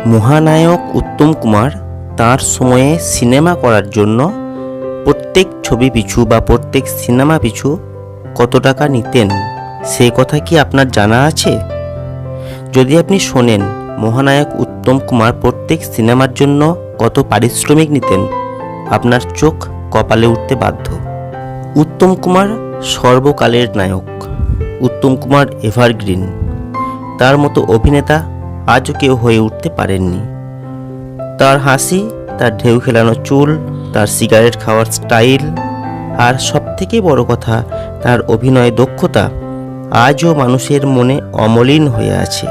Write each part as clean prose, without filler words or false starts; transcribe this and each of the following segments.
মহানায়ক উত্তম কুমার তার সময়ে সিনেমা করার জন্য প্রত্যেক ছবি পিছু বা প্রত্যেক সিনেমা পিছু কত টাকা নিতেন সেই কথা কি আপনার জানা আছে? যদি আপনি শোনেন মহানায়ক উত্তম কুমার প্রত্যেক সিনেমার জন্য কত পারিশ্রমিক নিতেন, আপনার চোখ কপালে উঠতে বাধ্য। উত্তম কুমার সর্বকালের নায়ক। উত্তম কুমার এভারগ্রিন। তার মতো অভিনেতা আজও কেউ হয়ে উঠতে পারেননি। তার হাসি, তার ঢেউ খেলানো চুল, তার সিগারেট খাওয়ার স্টাইল, আর সবথেকে বড় কথা তার অভিনয় দক্ষতা আজও মানুষের মনে অমলিন হয়ে আছে।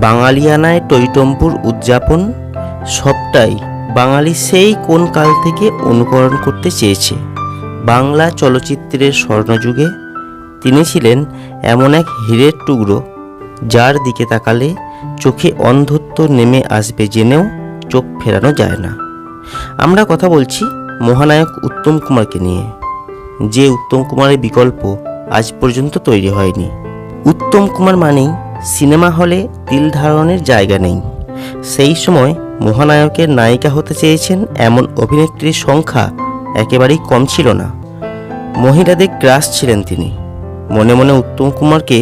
বাঙালিয়ানায় টইটম্বুর উদযাপন সবটাই বাঙালি সেই কোন কাল থেকে অনুকরণ করতে চেয়েছে। বাংলা চলচ্চিত্রের স্বর্ণযুগে তিনি ছিলেন এমন এক হীরের টুকরো যার দিকে তাকালে চোখে অন্ধত্ব নেমে আসবে জেনেও চোখ ফেরানো যায় না। আমরা কথা বলছি মহানায়ক উত্তম কুমারকে নিয়ে, যে উত্তম কুমারের বিকল্প আজ পর্যন্ত তৈরি হয়নি। উত্তম কুমার মানেই সিনেমা হলে তিল ধারণের জায়গা নেই। সেই সময় মহানায়কের নায়িকা হতে চেয়েছেন এমন অভিনেত্রীর সংখ্যা একেবারেই কম ছিল না। মহিলাদের ক্রাশ ছিলেন তিনি। মনে মনে উত্তম কুমারকে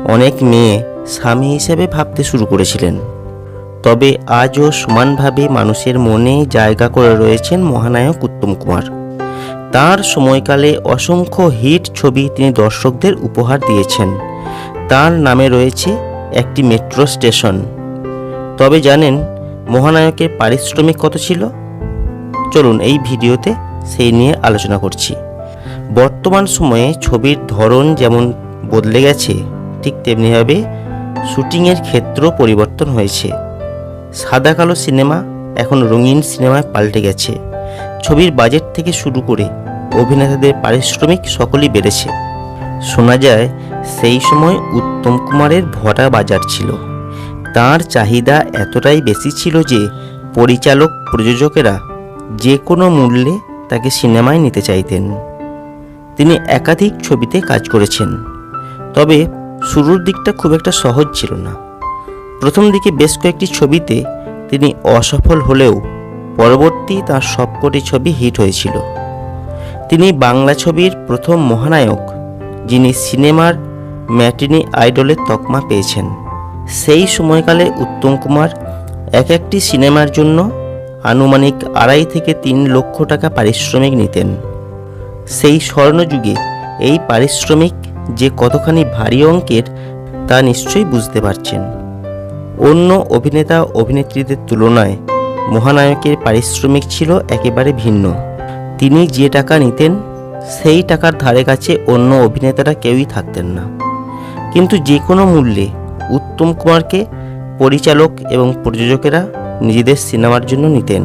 অনেক মেয়ে স্বামী হিসেবে ভাবতে শুরু করেছিলেন। তবে আজও সমানভাবে মানুষের মনে জায়গা করে রয়েছেন মহানায়ক উত্তম কুমার। তার সময়কালে অসংখ্য হিট ছবি তিনি দর্শকদের উপহার দিয়েছেন। তার নামে রয়েছে একটি মেট্রো স্টেশন। তবে জানেন মহানায়কের পারিশ্রমিক কত ছিল? চলুন এই ভিডিওতে সেই নিয়ে আলোচনা করছি। বর্তমান সময়ে ছবির ধরন যেমন বদলে গেছে, ঠিক তেমনিভাবে শুটিংয়ের ক্ষেত্র পরিবর্তন হয়েছে। সাদা কালো সিনেমা এখন রঙিন সিনেমায় পাল্টে গেছে। ছবির বাজেট থেকে শুরু করে অভিনেতাদের পারিশ্রমিক সকলই বেড়েছে। শোনা যায় সেই সময় উত্তম কুমারের ভরা বাজার ছিল। তার চাহিদা এতটাই বেশি ছিল যে পরিচালক প্রযোজকেরা যে কোনো মূল্যে তাকে সিনেমায় নিতে চাইতেন। তিনি একাধিক ছবিতে কাজ করেছেন, তবে শুরুর দিকটা খুব একটা সহজ ছিল না। প্রথম দিকে বেশ কয়েকটি ছবিতে তিনি অসফল হলেও পরবর্তী তার সবকটি ছবি হিট হয়েছিল। তিনি বাংলা ছবির প্রথম মহানায়ক যিনি সিনেমার ম্যাটিনি আইডলের তকমা পেয়েছেন। সেই সময়কালে উত্তম কুমার এক একটি সিনেমার জন্য আনুমানিক 2.5 থেকে 3 লক্ষ টাকা পারিশ্রমিক নিতেন। সেই স্বর্ণযুগে এই পারিশ্রমিক যে কতখানি ভারী অঙ্কের তা নিশ্চয়ই বুঝতে পারছেন। অন্য অভিনেতা অভিনেত্রীদের তুলনায় মহানায়কের পারিশ্রমিক ছিল একেবারে ভিন্ন। তিনি যে টাকা নিতেন সেই টাকার ধারে কাছে অন্য অভিনেতারা কেউই থাকতেন না। কিন্তু যে কোনো মূল্যে উত্তম কুমারকে পরিচালক এবং প্রযোজকেরা নিজেদের সিনেমার জন্য নিতেন।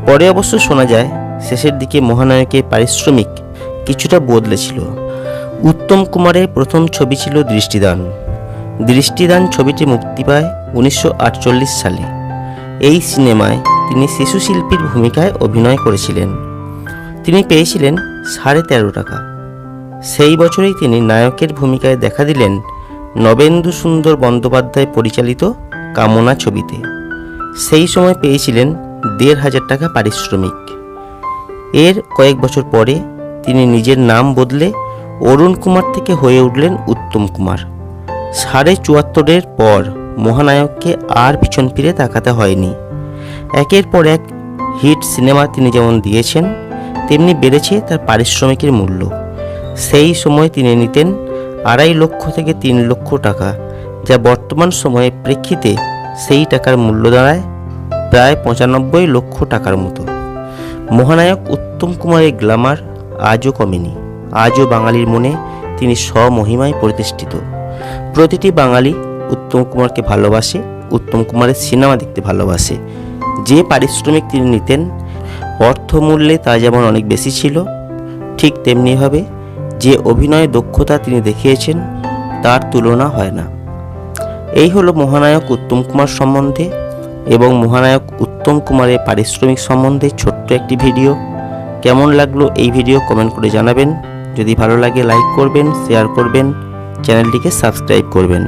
পরে অবশ্য শোনা যায় শেষের দিকে মহানায়কের পারিশ্রমিক কিছুটা বদলেছিল। উত্তম কুমারের প্রথম ছবি ছিল দৃষ্টিদান। দৃষ্টিদান ছবিটি মুক্তি পায় 1948 সালে। এই সিনেমায় তিনি শিশু শিল্পীর ভূমিকায় অভিনয় করেছিলেন। তিনি পেয়েছিলেন 13.5 টাকা। সেই বছরেই তিনি নায়কের ভূমিকায় দেখা দিলেন নবেন্দু সুন্দর বন্দ্যোপাধ্যায় পরিচালিত কামনা ছবিতে। সেই সময় পেয়েছিলেন 1,500 টাকা পারিশ্রমিক। এর কয়েক বছর পরে তিনি নিজের নাম বদলে অরুণ কুমার থেকে হয়ে উঠলেন উত্তম কুমার। 74.5 পর মহানায়ককে আর পিছন ফিরে তাকাতে হয়নি। একের পর এক হিট সিনেমা তিনি যেমন দিয়েছেন, তেমনি বেড়েছে তার পারিশ্রমিকের মূল্য। সেই সময় তিনি নিতেন 2.5 লক্ষ থেকে 3 লক্ষ টাকা, যা বর্তমান সময়ের প্রেক্ষিতে সেই টাকার মূল্য দাঁড়ায় প্রায় 95 লক্ষ টাকার মতো। মহানায়ক উত্তম কুমারের গ্ল্যামার আজও কমেনি। আজও বাঙালির মনে তিনি স্বমহিমায় প্রতিষ্ঠিত। প্রতিটি বাঙালি উত্তম কুমারকে ভালোবাসে, উত্তম কুমারের সিনেমা দেখতে ভালোবাসে। যে পারিশ্রমিক তিনি নিতেন অর্থমূল্যে তা যেমন অনেক বেশি ছিল, ঠিক তেমনিভাবে যে অভিনয় দক্ষতা তিনি দেখিয়েছেন তার তুলনা হয় না। এই হলো মহানায়ক উত্তম কুমার সম্বন্ধে এবং মহানায়ক উত্তম কুমারের পারিশ্রমিক সম্বন্ধে ছোট্ট একটি ভিডিও। কেমন লাগলো এই ভিডিও কমেন্ট করে জানাবেন। যদি ভালো লাগে লাইক করবেন, শেয়ার করবেন, চ্যানেলটিকে সাবস্ক্রাইব করবেন।